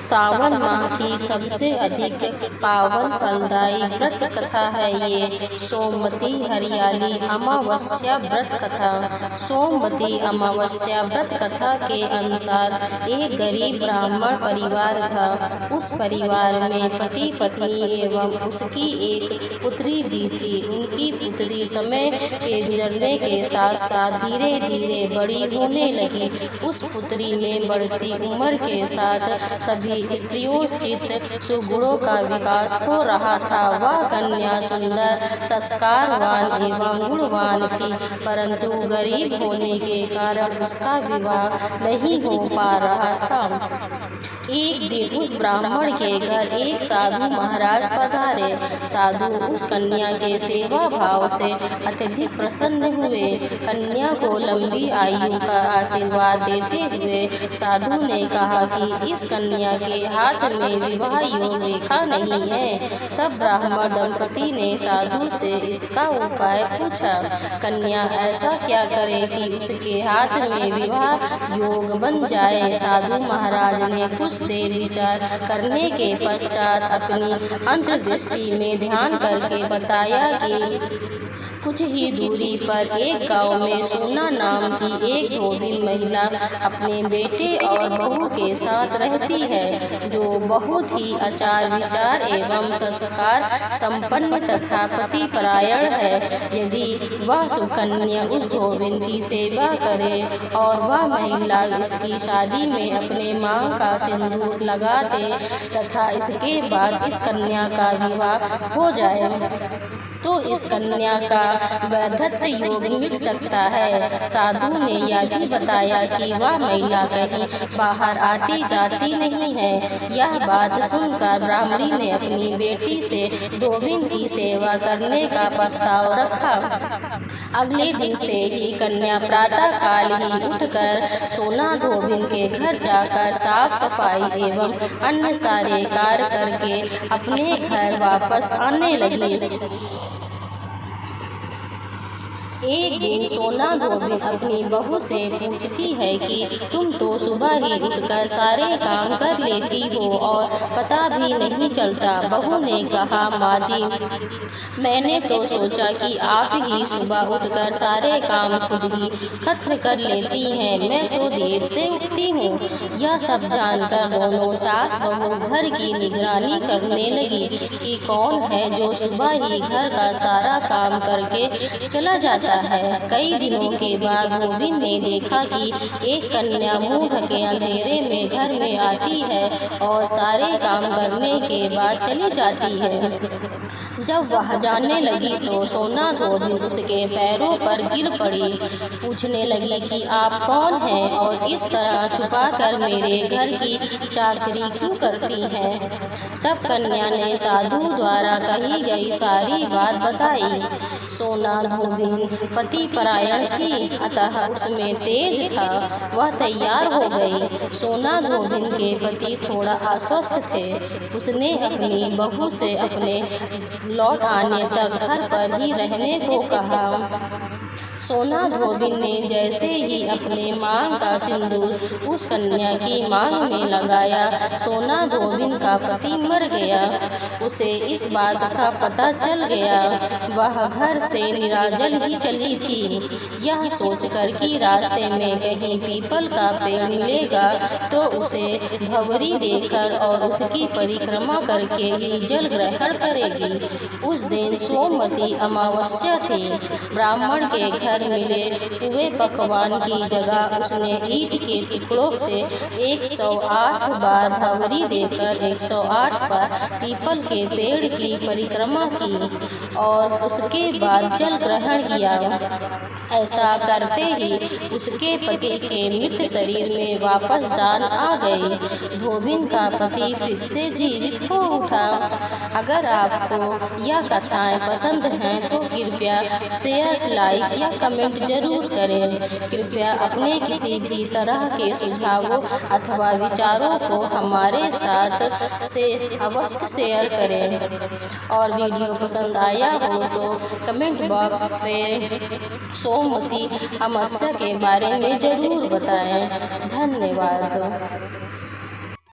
सावन माह की सबसे अधिक पावन फलदायी व्रत कथा है ये सोमवती हरियाली अमावस्या व्रत कथा। सोमवती अमावस्या व्रत कथा के अनुसार एक गरीब ब्राह्मण परिवार था। उस परिवार में पति पत्नी एवं उसकी एक पुत्री भी थी। उनकी पुत्री समय के गुजरने के साथ साथ धीरे धीरे बड़ी होने लगी। उस पुत्री में बढ़ती उम्र के साथ सभी स्त्रियोचित सुगुणों का विकास हो रहा था। वह कन्या सुंदर, संस्कारवान एवं गुणवान थी, परंतु गरीब होने के कारण उसका विवाह नहीं हो पा रहा था। एक दिन उस ब्राह्मण के घर एक साधु महाराज पधारे। साधु उस कन्या के सेवा भाव से अत्यधिक प्रसन्न हुए। कन्या को लंबी आयु का आशीर्वाद देते हुए साधु ने कहा कि इस कन्या के हाथ में विवाह योग रेखा नहीं है। तब ब्राह्मण दंपति ने साधु से इसका उपाय पूछा। कन्या ऐसा क्या करे कि उसके हाथ में विवाह योग बन जाए। साधु महाराज ने कुछ देर विचार करने के पश्चात अपनी अंतर्दृष्टि में ध्यान करके बताया कि कुछ ही दूरी पर एक गांव में सोना नाम की एक धोबिन महिला अपने बेटे और बहू के साथ रहती है, जो बहुत ही आचार विचार एवं संस्कार संपन्न तथा पतिपरायण है। यदि वह सुकन्या उस धोबिन की सेवा करे और वह महिला इसकी शादी में अपने मांग का सिंदूर लगा दे तथा इसके बाद इस कन्या का विवाह हो जाए तो इस कन्या का वैधत्व योग मिल सकता है। साधु ने यह भी बताया कि वह महिला कहीं बाहर आती जाती नहीं है। यह बात सुनकर ब्राह्मणी ने अपनी बेटी से धोबिन की सेवा करने का प्रस्ताव रखा। अगले दिन से ही कन्या प्रातः काल ही उठकर सोना धोबिन के घर जाकर साफ सफाई एवं अन्य सारे कार्य करके अपने घर वापस आने लगी। एक दिन सोना धोबिन अपनी बहू से पूछती है कि तुम तो सुबह ही उठकर सारे काम कर लेती हो और पता भी नहीं चलता। बहू ने कहा, माँ जी, मैंने तो सोचा कि आप ही सुबह उठकर सारे काम खुद ही खत्म कर लेती हैं। मैं तो देर से उठती हूँ। यह सब जानकर दोनों सास बहू घर की निगरानी करने लगी कि कौन है जो सुबह ही घर का सारा काम करके चला जाता है। कई दिनों के बाद धोबिन ने देखा कि एक कन्या मुंह ढके अंधेरे में घर में आती है और सारे काम करने के बाद चली जाती है। जब वह जाने लगी तो सोना धोबिन उसके पैरों पर गिर पड़ी। पूछने लगी कि आप कौन हैं और इस तरह छुपाकर मेरे घर की चाकरी क्यों करती हैं। तब कन्या ने साधु द्वारा कही गई सारी बात बताई। सोना धोबिन पति परायण थी, अतः उसमें तेज था। वह तैयार हो गई। सोना धोबिन के पति थोड़ा अस्वस्थ थे। उसने अपनी बहू से अपने लौट आने तक घर पर ही रहने को कहा। सोना धोबिन ने जैसे ही अपने मांग का सिंदूर उस कन्या की मांग में लगाया, सोना धोबिन का पति मर गया। उसे इस बात का पता चल गया। वह घर से निराजल ही चली थी। यह सोचकर कि रास्ते में कहीं पीपल का पेड़ मिलेगा तो उसे भंवरी देकर और उसकी परिक्रमा करके ही जल ग्रहण करेगी। उस दिन सोमवती अमावस्या थी। ब्राह्मण के घर मिले हुए पकवान की जगह उसने ईंट के टुकड़ों से 108 बार भंवरी देकर 108 बार पीपल के पेड़ की परिक्रमा की और उसके बाद जल ग्रहण किया। ऐसा करते ही उसके पति के मृत शरीर में वापस जान आ गई। धोबिन का पति फिर से जीवित हो उठा। अगर आपको यह कथाएं पसंद हैं तो कृपया शेयर, लाइक या कमेंट जरूर करें। कृपया अपने किसी भी तरह के सुझावों अथवा विचारों को हमारे साथ से अवश्य शेयर करें और वीडियो पसंद आया हो तो कमेंट बॉक्स में सोमवती अमावस्या के बारे में जरूर बताएं। धन्यवाद।